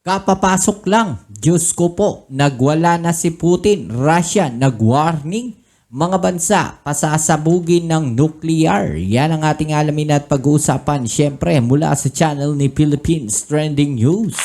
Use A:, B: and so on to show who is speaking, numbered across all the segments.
A: Kapapasok lang, Diyos ko po, nagwala na si Putin, Russia, nag-warning, mga bansa, pasasabugin ng nuclear. Yan ang ating alamin at pag-uusapan, syempre, mula sa channel ni Philippines Trending News.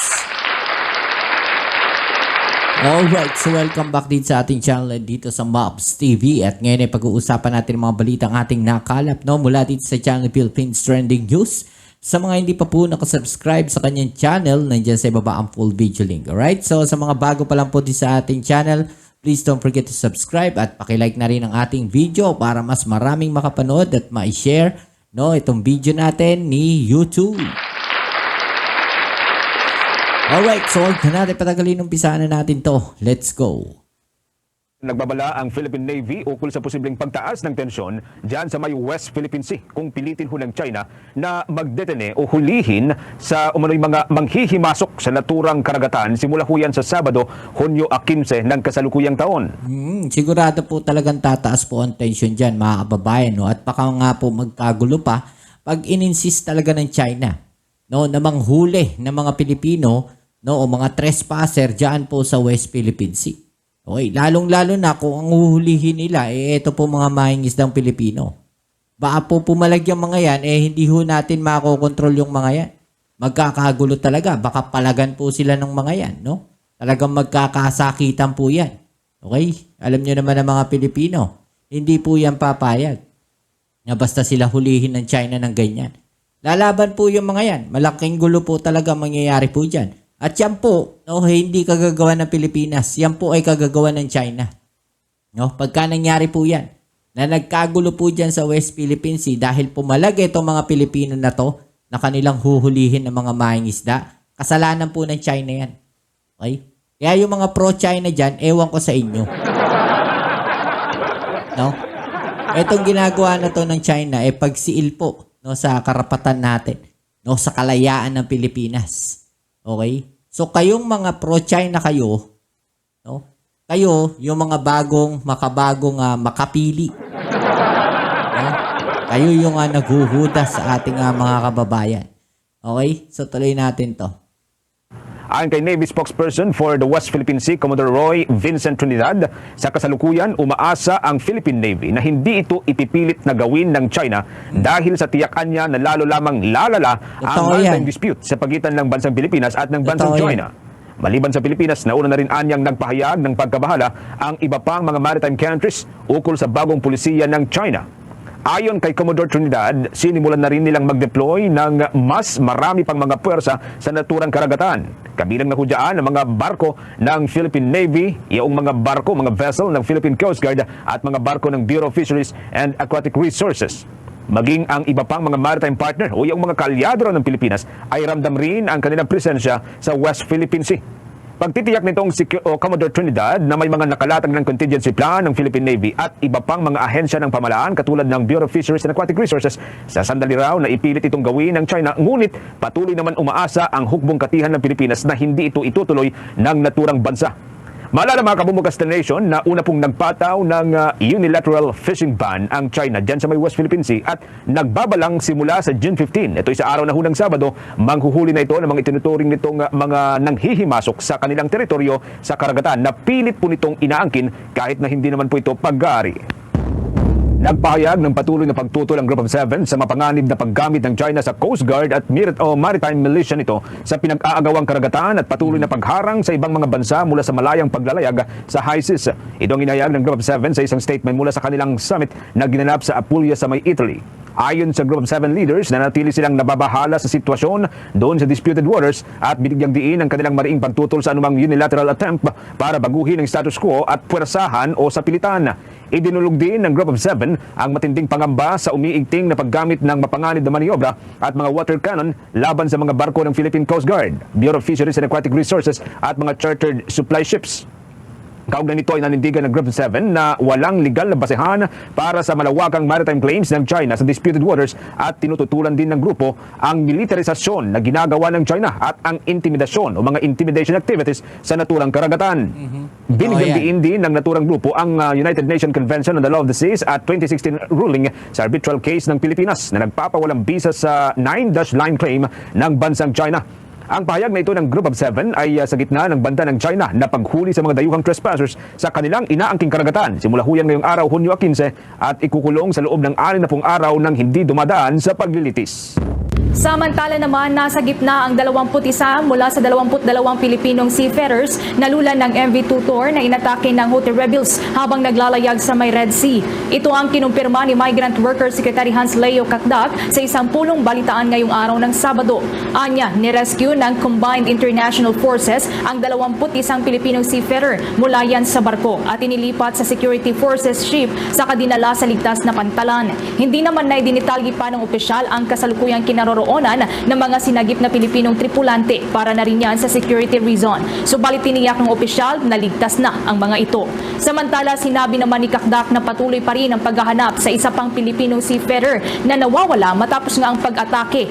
A: Alright, so welcome back din sa ating channel dito sa Mobs TV. At ngayon ay pag-uusapan natin mga balitang ating nakalap mula dito sa channel Philippines Trending News. Sa mga hindi pa po nakasubscribe sa kanyang channel, nandiyan sa ibaba ang full video link. Alright, so sa mga bago pa lang po din sa ating channel, please don't forget to subscribe at pakilike na rin ang ating video para mas maraming makapanood at ma-share itong video natin ni YouTube. Alright, so huwag na natin patagalin, umpisaan na natin to. Let's go!
B: Nagbabala ang Philippine Navy ukol sa posibleng pagtaas ng tensyon dyan sa may West Philippine Sea kung pilitin ho ng China na magdetene o hulihin sa umano'y mga manghihimasok sa naturang karagatan simula ho yan sa Sabado, Hunyo 15 ng kasalukuyang taon.
A: Sigurado po talagang tataas po ang tensyon dyan, mga kababayan. At baka nga po magkagulo pa pag ininsist talaga ng China na manghuli ng mga Pilipino o mga trespasser dyan po sa West Philippine Sea. Okay, lalong-lalo na kung ang uhulihin nila, ito po mga mahingisdang Pilipino. Baka po pumalag yung mga yan, hindi ho natin makokontrol yung mga yan. Magkakagulo talaga, baka palagan po sila ng mga yan, Talagang magkakasakitan po yan. Okay? Alam nyo naman ang mga Pilipino, hindi po yan papayag na basta sila hulihin ng China ng ganyan. Lalaban po yung mga yan. Malaking gulo po talaga mangyayari po dyan. At yan po, hindi kagagawa ng Pilipinas. Yan po ay kagagawa ng China. Pagka nangyari po yan, na nagkagulo po dyan sa West Philippine Sea dahil pumalag itong mga Pilipino na to, na kanilang huhulihin ng mga mangingisda, kasalanan po ng China yan. Okay? Kaya yung mga pro-China dyan, ewan ko sa inyo. Itong ginagawa na to ng China, pagsiil po sa karapatan natin, sa kalayaan ng Pilipinas. Okay? So, kayong mga pro-China kayo, kayo, yung mga makabagong makapili. Kayo yung naghuhudas sa ating mga kababayan. Okay? So, tuloy natin to.
B: Ayon kay Navy spokesperson for the West Philippine Sea, Commodore Roy Vincent Trinidad, sa kasalukuyan umaasa ang Philippine Navy na hindi ito ipipilit na gawin ng China dahil sa tiyakan niya na lalo lamang lalala ang maritime dispute sa pagitan ng bansang Pilipinas at ng bansang China. Maliban sa Pilipinas, nauna na rin anyang nagpahayag ng pagkabahala ang iba pang mga maritime countries ukol sa bagong pulisiya ng China. Ayon kay Commodore Trinidad, sinimulan na rin nilang mag-deploy ng mas marami pang mga puwersa sa naturang karagatan. Kabilang na ho dyan ang mga barko ng Philippine Navy, yung mga barko, mga vessel ng Philippine Coast Guard at mga barko ng Bureau of Fisheries and Aquatic Resources. Maging ang iba pang mga maritime partner o yung mga kaalyado ng Pilipinas ay ramdam rin ang kanilang presensya sa West Philippine Sea. Pagtitiyak nitong si Commodore Trinidad na may mga nakalatag ng contingency plan ng Philippine Navy at iba pang mga ahensya ng pamahalaan katulad ng Bureau of Fisheries and Aquatic Resources, sa sandali raw na ipilit itong gawin ng China, ngunit patuloy naman umaasa ang hukbong katihan ng Pilipinas na hindi ito itutuloy ng naturang bansa. Maalala mga kabumukas na nation na una pong nagpataw ng unilateral fishing ban ang China dyan sa may West Philippine Sea at nagbabalang simula sa June 15. Ito ay sa araw na hunang Sabado, manghuhuli na ito ng mga itinuturing nitong mga nanghihimasok sa kanilang teritoryo sa karagatan na pilit po nitong inaangkin kahit na hindi naman po ito pag-aari. Nagpahayag ng patuloy na pagtutol ang Group of Seven sa mapanganib na paggamit ng China sa Coast Guard at maritime militia nito sa pinag-aagawang karagatan at patuloy na pagharang sa ibang mga bansa mula sa malayang paglalayag sa high seas. Ito ang inihayag ng Group of Seven sa isang statement mula sa kanilang summit na ginanap sa Apulia sa may Italy. Ayon sa Group of Seven leaders, nanatili silang nababahala sa sitwasyon doon sa disputed waters at binigyang diin ang kanilang mariing pagtutol sa anumang unilateral attempt para baguhin ang status quo at puwersahan o sapilitan. Idinulog din ng Group of Seven ang matinding pangamba sa umiigting na paggamit ng mapanganib na maniobra at mga water cannon laban sa mga barko ng Philippine Coast Guard, Bureau of Fisheries and Aquatic Resources at mga chartered supply ships. Kaugnay nito ay nanindigan ng Group of Seven na walang legal na basehan para sa malawakang maritime claims ng China sa disputed waters at tinututulan din ng grupo ang militarisasyon na ginagawa ng China at ang intimidasyon o mga intimidation activities sa naturang karagatan. Binigyan diin din ng naturang grupo ang United Nations Convention on the Law of the Seas at 2016 ruling sa arbitral case ng Pilipinas na nagpapawalang bisa sa 9-line claim ng bansang China. Ang pahayag na ito ng Group of Seven ay sa gitna ng banta ng China na paghuli sa mga dayuhang trespassers sa kanilang inaangking karagatan. Simula ho yan ngayong araw, Hunyo 15, at ikukulong sa loob ng 60 araw nang hindi dumadaan sa paglilitis.
C: Samantala naman, nasa gitna ang 21 mula sa 22 Pilipinong seafarers na lula ng MV Tutor na inatake ng Houthi rebels habang naglalayag sa may Red Sea. Ito ang kinumpirma ni Migrant Worker Secretary Hans Leo Kakdak sa isang pulong balitaan ngayong araw ng Sabado. Anya, nirescue ng Combined International Forces ang 21 Pilipinong seafarer mula yan sa barko at inilipat sa Security Forces ship sa kadinala sa ligtas na pantalan. Hindi naman na idinitalgi pa ng opisyal ang kasalukuyang kinaroroonan ng mga sinagip na Pilipinong tripulante para na rin yan sa security reason. Subalit tiniyak ng opisyal na ligtas na ang mga ito. Samantala, sinabi naman ni Kakdak na patuloy pa rin ang paghahanap sa isa pang Pilipinong seafarer na nawawala matapos nga ang pag-atake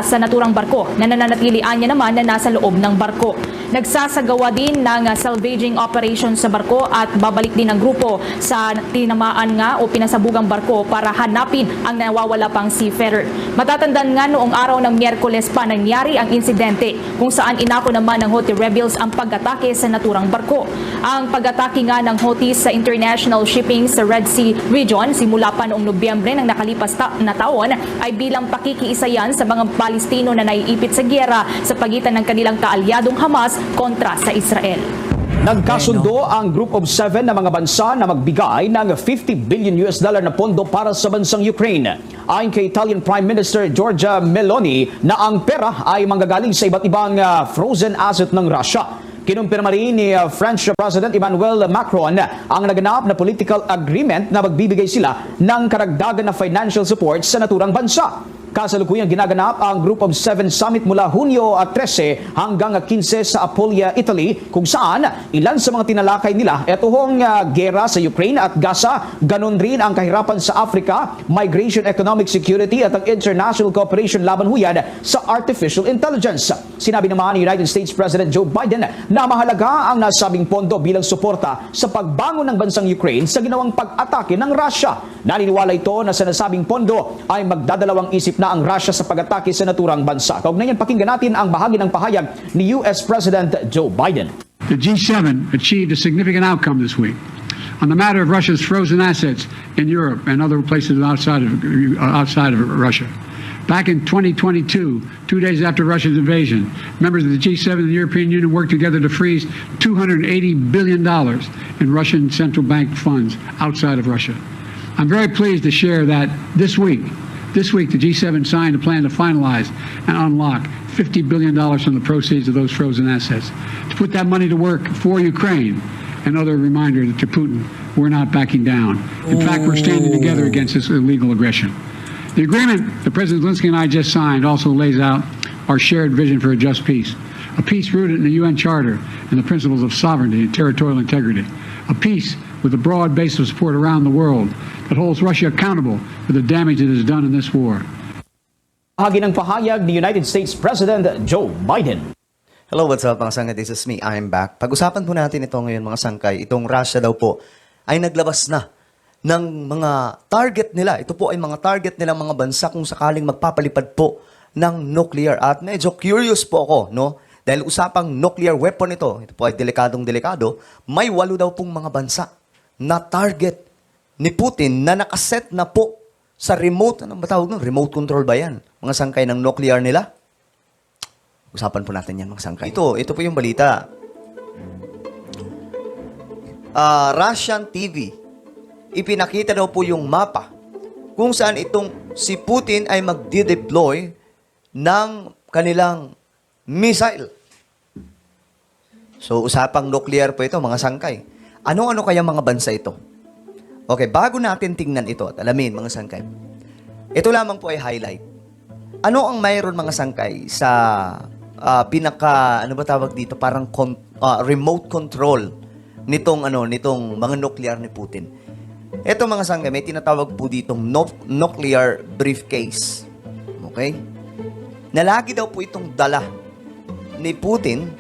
C: sa naturang barko na nananatilian niya naman na nasa loob ng barko. Nagsasagawa din ng salvaging operation sa barko at babalik din ang grupo sa tinamaan nga o pinasabugang barko para hanapin ang nawawala pang seafarer. Matatandaan nga noong araw ng Miyerkules pa nangyari ang insidente kung saan inako naman ng Houthi rebels ang pag-atake sa naturang barko. Ang pag-atake nga ng Houthi sa international shipping sa Red Sea region simula pa noong Nobyembre ng nakalipas na taon ay bilang pakikiisa yan sa mga Palestino na naiipit sa giyera sa pagitan ng kanilang kaalyadong Hamas kontra sa Israel.
D: Nagkasundo ang Group of Seven na mga bansa na magbigay ng $50 billion na pondo para sa bansang Ukraine. Ayon kay Italian Prime Minister Giorgia Meloni na ang pera ay manggagaling sa iba't ibang frozen asset ng Russia. Kinumpirma rin ni French President Emmanuel Macron ang naganap na political agreement na magbibigay sila ng karagdagan na financial support sa naturang bansa. Kasalukuyang ginaganap ang Group of Seven Summit mula Hunyo 13 hanggang 15 sa Apulia, Italy, kung saan ilan sa mga tinalakay nila etong gera sa Ukraine at Gaza, ganon rin ang kahirapan sa Africa, migration, economic security at ang international cooperation laban huyan sa artificial intelligence. Sinabi naman ni United States President Joe Biden na mahalaga ang nasabing pondo bilang suporta sa pagbangon ng bansang Ukraine sa ginawang pag-atake ng Russia. Naniniwala ito na sa nasabing pondo ay magdadalawang isip na ang Russia sa pag-atake sa naturang bansa. Kaugnay niyan, pakinggan natin ang bahagi ng pahayag ni US President Joe Biden.
E: The G7 achieved a significant outcome this week on the matter of Russia's frozen assets in Europe and other places outside of Russia. Back in 2022, 2 days after Russia's invasion, members of the G7 and the European Union worked together to freeze $280 billion in Russian central bank funds outside of Russia. I'm very pleased to share that this week, the G7 signed a plan to finalize and unlock $50 billion from the proceeds of those frozen assets to put that money to work for Ukraine. Another reminder that to Putin, we're not backing down. In fact, we're standing together against this illegal aggression. The agreement that President Zelensky and I just signed also lays out our shared vision for a just peace. A peace rooted in the UN Charter and the principles of sovereignty and territorial integrity. A peace with a broad base of support around the world that holds Russia accountable for the damage it has done in this war.
D: Bahagi ng pahayag ni United States President Joe Biden.
F: Hello, what's up mga sangkay? This is me, I'm back. Pag-usapan po natin ito ngayon mga sangkay. Itong Russia daw po ay naglabas na ng mga target nila. Ito po ay mga target nilang mga bansa kung sakaling magpapalipad po ng nuclear. At medyo curious po ako, no? Dahil usapang nuclear weapon ito po ay delikadong-delikado, may 8 daw pong mga bansa na target ni Putin na nakaset na po sa remote, ano ba tawag nun? Remote control ba yan? Mga sangkay ng nuclear nila? Usapan po natin yan, mga sangkay. Ito po yung balita. Russian TV, ipinakita daw po yung mapa kung saan itong si Putin ay magde-deploy ng kanilang missile. So, usapang nuclear po ito, mga sangkay. Ano-ano kaya mga bansa ito? Okay, bago natin tingnan ito at alamin, mga sangkay, ito lamang po ay highlight. Ano ang mayroon, mga sangkay, sa ano ba tawag dito, parang remote control nitong mga nuclear ni Putin? Ito, mga sangkay, may tinatawag po ditong nuclear briefcase. Okay? Na lagi daw po itong dala ni Putin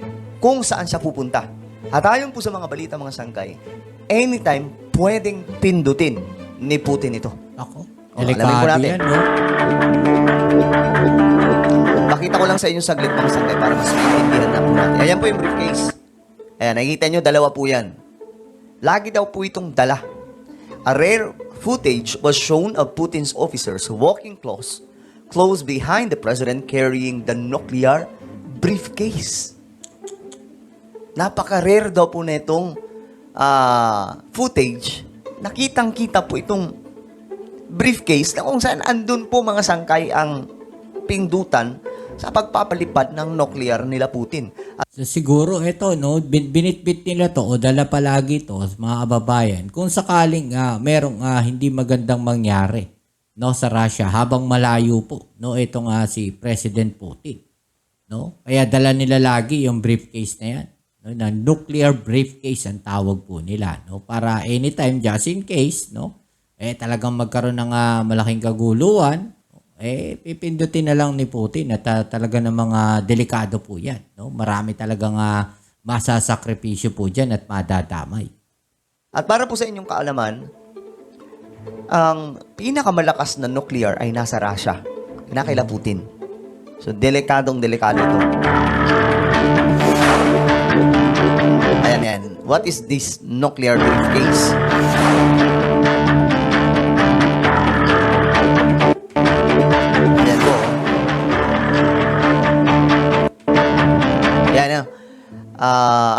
F: kung saan siya pupunta. At ayon po sa mga balita, mga sangkay, anytime pwedeng pindutin ni Putin ito.
A: Ako,
F: Alamin po
A: delikado
F: natin.
A: yan, no?
F: Pakita ko lang sa inyo saglit mga sangkay para mas maintindihan na po natin. Ayan po yung briefcase. Ayan, nakikita nyo, dalawa po yan. Lagi daw po itong dala. A rare footage was shown of Putin's officers walking close behind the president carrying the nuclear briefcase. Napaka-rare daw po na itong footage. Nakitang-kita po itong briefcase na kung saan andun po mga sangkay ang pindutan sa pagpapalipad ng nuclear nila Putin.
A: So, siguro ito, no, binitbit nila to o dala palagi to mga kababayan kung sakaling merong hindi magandang mangyari, no, sa Russia habang malayo po, no, ito si President Putin, no? Kaya dala nila lagi yung briefcase na yan, no, na nuclear briefcase ang tawag po nila, no, para anytime just in case, no, talagang magkaroon ng malaking kaguluhan, pipindutin na lang ni Putin at talaga ng mga delikado po yan. No? Marami talagang masasakripisyo po dyan at madadamay.
F: At para po sa inyong kaalaman, ang pinakamalakas na nuclear ay nasa Russia. Kinakaila Putin. So, delikadong-delikado ito. Ayan yan. What is this nuclear briefcase?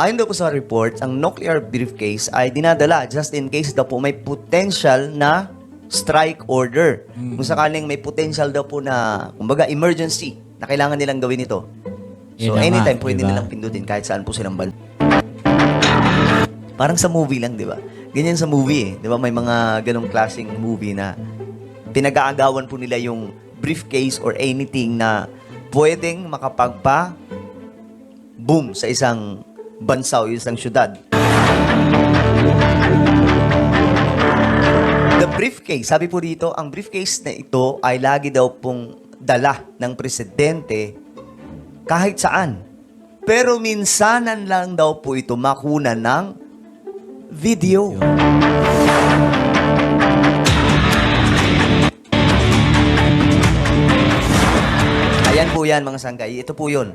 F: Ayon daw po sa report, ang nuclear briefcase ay dinadala just in case daw po may potential na strike order. Kung sakaling may potential daw po na, kumbaga, emergency na kailangan nilang gawin ito. So, anytime pwede nilang pindutin kahit saan po silang bansa. Parang sa movie lang, di ba? Ganyan sa movie Di ba? May mga ganong klaseng movie na pinag-aagawan po nila yung briefcase or anything na pwedeng boom sa isang bansa o isang syudad. The briefcase, sabi po dito, ang briefcase na ito ay lagi daw pong dala ng presidente kahit saan. Pero minsanan lang daw po ito makuna ng video. Ayan po yan mga sangkay. Ito po yun.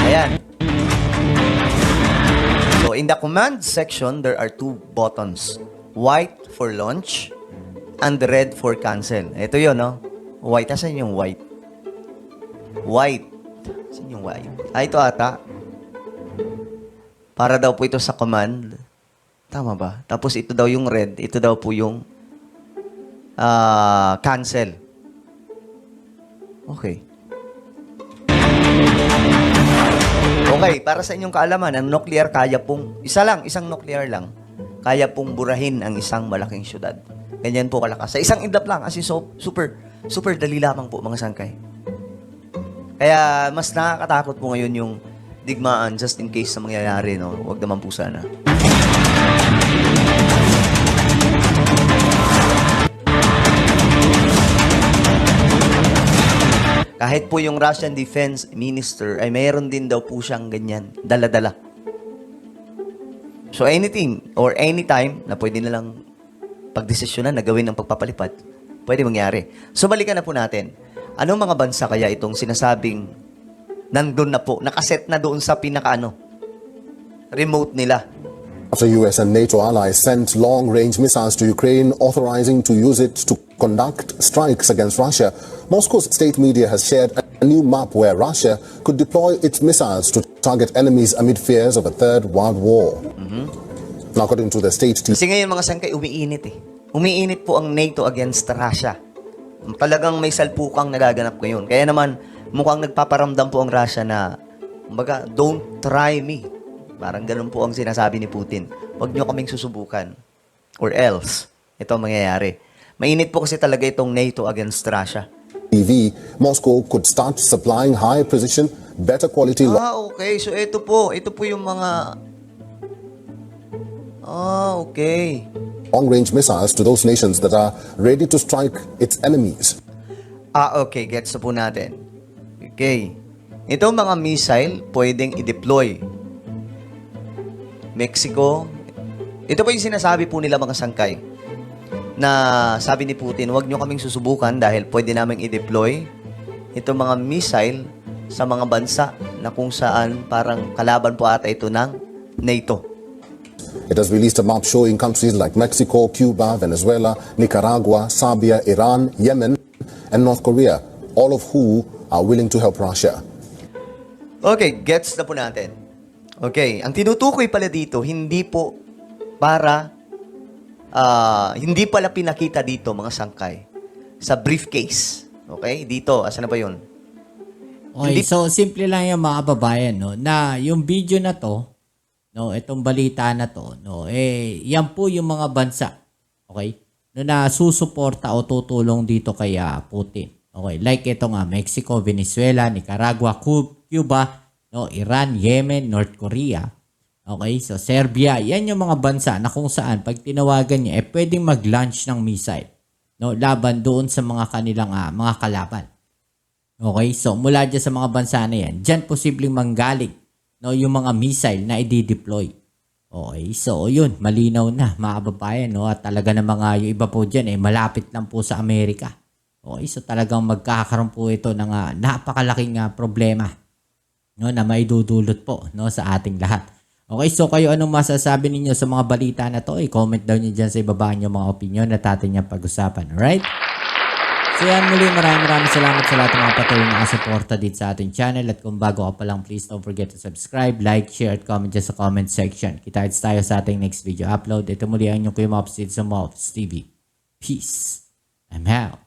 F: Ayan. So, in the command section, there are two buttons. White for launch and red for cancel. Ito yun, no? White. Asan yung white? White. Asan yung white? Ito ata. Para daw po ito sa command. Tama ba? Tapos ito daw yung red. Ito daw po yung cancel. Okay. Okay, para sa inyong kaalaman, ang nuclear kaya pong, isang nuclear lang, kaya pong burahin ang isang malaking syudad. Ganyan po kalakas. Sa isang idlap lang, as in super dali lamang po mga sangkay. Kaya mas nakakatakot po ngayon yung digmaan just in case na mangyayari, no? Huwag naman po sana. Kahit po yung Russian Defense Minister ay mayroon din daw po siyang ganyan, dala-dala. So anything or anytime na pwede na lang pagdesisyonan na gawin ng pagpapalipad, pwede mangyari. So balikan na po natin. Anong mga bansa kaya itong sinasabing nandun na po, nakaset na doon sa remote nila?
G: After US and NATO allies sent long-range missiles to Ukraine, authorizing to use it to conduct strikes against Russia, Moscow's state media has shared a new map where Russia could deploy its missiles to target enemies amid fears of a third world war. Now, according to the state TV,
F: kasi ngayon mga sangkay, umiinit Umiinit po ang NATO against Russia. Talagang may salpukang nagaganap ngayon. Kaya naman, mukhang nagpaparamdam po ang Russia na, kumbaga, don't try me. Parang ganun po ang sinasabi ni Putin. Huwag nyo kaming susubukan. Or else, ito ang mangyayari. Mainit po kasi talaga itong NATO against Russia.
G: TV, Moscow could start supplying high precision, better quality.
F: Okay. So ito po yung mga okay.
G: Long-range missiles to those nations that are ready to strike its enemies.
F: Okay. Gets na po natin. Okay. Itong mga missile, pwedeng i-deploy. Mexico. Ito po yung sinasabi po nila mga sangkay. na sabi ni Putin, huwag nyo kaming susubukan dahil pwede naming i-deploy itong mga missile sa mga bansa na kung saan parang kalaban po ata ito ng NATO.
G: It has released a map showing countries like Mexico, Cuba, Venezuela, Nicaragua, Serbia, Iran, Yemen, and North Korea, all of who are willing to help Russia.
F: Okay, gets na po natin. Okay, ang tinutukoy pala dito, hindi po para, hindi pala pinakita dito mga sangkay sa briefcase. Okay, dito, asan na ba yun?
A: Okay,
F: Hindi-
A: so simple lang yung mga kababayan, no, na yung video na to, no, itong balita na to, no, yan po yung mga bansa, okay, no, na susuporta o tutulong dito kay Putin. Okay, like ito nga, Mexico, Venezuela, Nicaragua, Cuba, no, Iran, Yemen, North Korea. Okay, so Serbia, yan yung mga bansa na kung saan pag tinawagan niya, pwedeng mag-launch ng missile, no, laban doon sa mga kanilang mga kalaban. Okay, so mula dyan sa mga bansa na yan, dyan posibleng manggaling, no, yung mga missile na i-deploy. Okay, so yun, malinaw na mga kababayan, no, at talaga na mga yung iba po dyan, malapit lang po sa Amerika. Okay, so talagang magkakaroon po ito ng napakalaking problema, no, na maidudulot po, no, sa ating lahat. Okay, so kayo anong masasabi ninyo sa mga balita na to? I-comment down nyo dyan sa ibaba nyo mga opinion na atin niyang pag-usapan. Alright? So yan muli, maraming salamat sa lahat ng mga patuloy na kasuporta dito sa ating channel. At kung bago ka pa lang, please don't forget to subscribe, like, share, at comment dyan sa comment section. Kita-kits tayo sa ating next video upload. Ito muli ang inyong Kuya Mops dito sa Mops TV. Peace. I'm out.